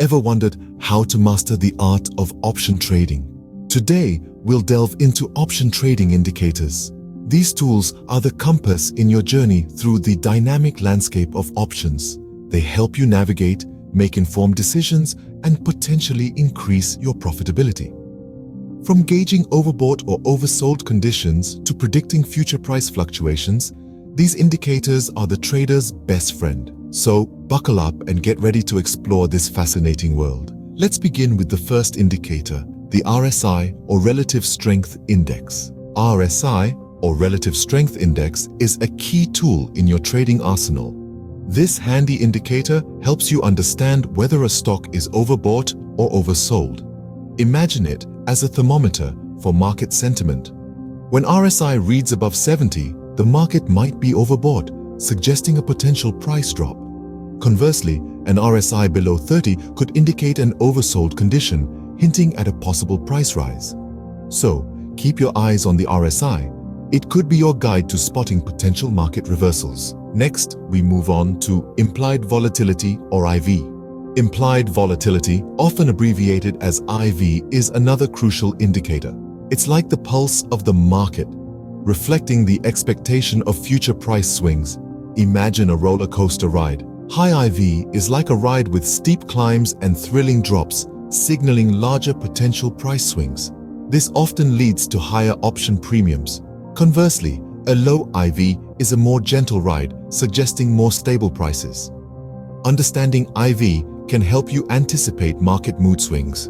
Ever wondered how to master the art of option trading? Today, we'll delve into option trading indicators. These tools are the compass in your journey through the dynamic landscape of options. They help you navigate, make informed decisions, and potentially increase your profitability. From gauging overbought or oversold conditions to predicting future price fluctuations, these indicators are the trader's best friend. So, buckle up and get ready to explore this fascinating world. Let's begin with the first indicator, the RSI or Relative Strength Index. RSI or Relative Strength Index is a key tool in your trading arsenal. This handy indicator helps you understand whether a stock is overbought or oversold. Imagine it as a thermometer for market sentiment. When RSI reads above 70, the market might be overbought, suggesting a potential price drop. Conversely, an RSI below 30 could indicate an oversold condition, hinting at a possible price rise. So, keep your eyes on the RSI. It could be your guide to spotting potential market reversals. Next, we move on to implied volatility or IV. Implied volatility, often abbreviated as IV, is another crucial indicator. It's like the pulse of the market, reflecting the expectation of future price swings. Imagine a roller coaster ride. High IV is like a ride with steep climbs and thrilling drops, signaling larger potential price swings. This often leads to higher option premiums. Conversely, a low IV is a more gentle ride, suggesting more stable prices. Understanding IV can help you anticipate market mood swings.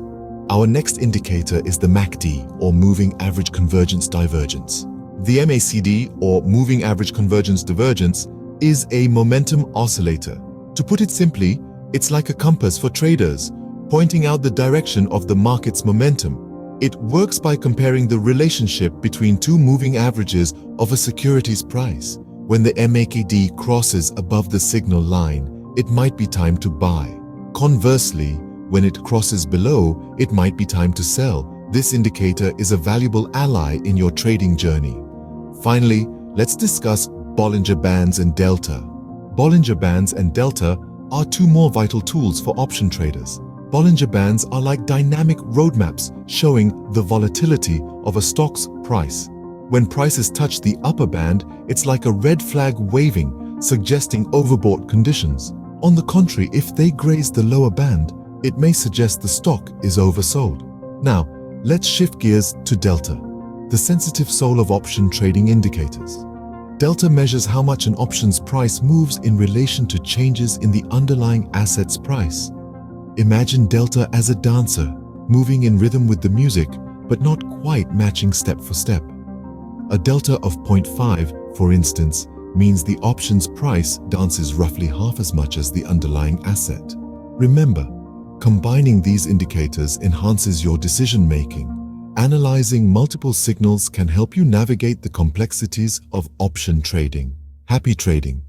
Our next indicator is the MACD, or Moving Average Convergence Divergence. The MACD, or Moving Average Convergence Divergence, is a momentum oscillator. To put it simply, it's like a compass for traders, pointing out the direction of the market's momentum. It works by comparing the relationship between two moving averages of a security's price. When the MACD crosses above the signal line, it might be time to buy. Conversely, when it crosses below, it might be time to sell. This indicator is a valuable ally in your trading journey. Finally, let's discuss Bollinger Bands and Delta. Bollinger Bands and Delta are two more vital tools for option traders. Bollinger Bands are like dynamic roadmaps showing the volatility of a stock's price. When prices touch the upper band, it's like a red flag waving, suggesting overbought conditions. On the contrary, if they graze the lower band, it may suggest the stock is oversold. Now, let's shift gears to Delta, the sensitive soul of option trading indicators. Delta measures how much an option's price moves in relation to changes in the underlying asset's price. Imagine Delta as a dancer, moving in rhythm with the music, but not quite matching step for step. A delta of 0.5, for instance, means the option's price dances roughly half as much as the underlying asset. Remember, combining these indicators enhances your decision-making. Analyzing multiple signals can help you navigate the complexities of option trading. Happy trading!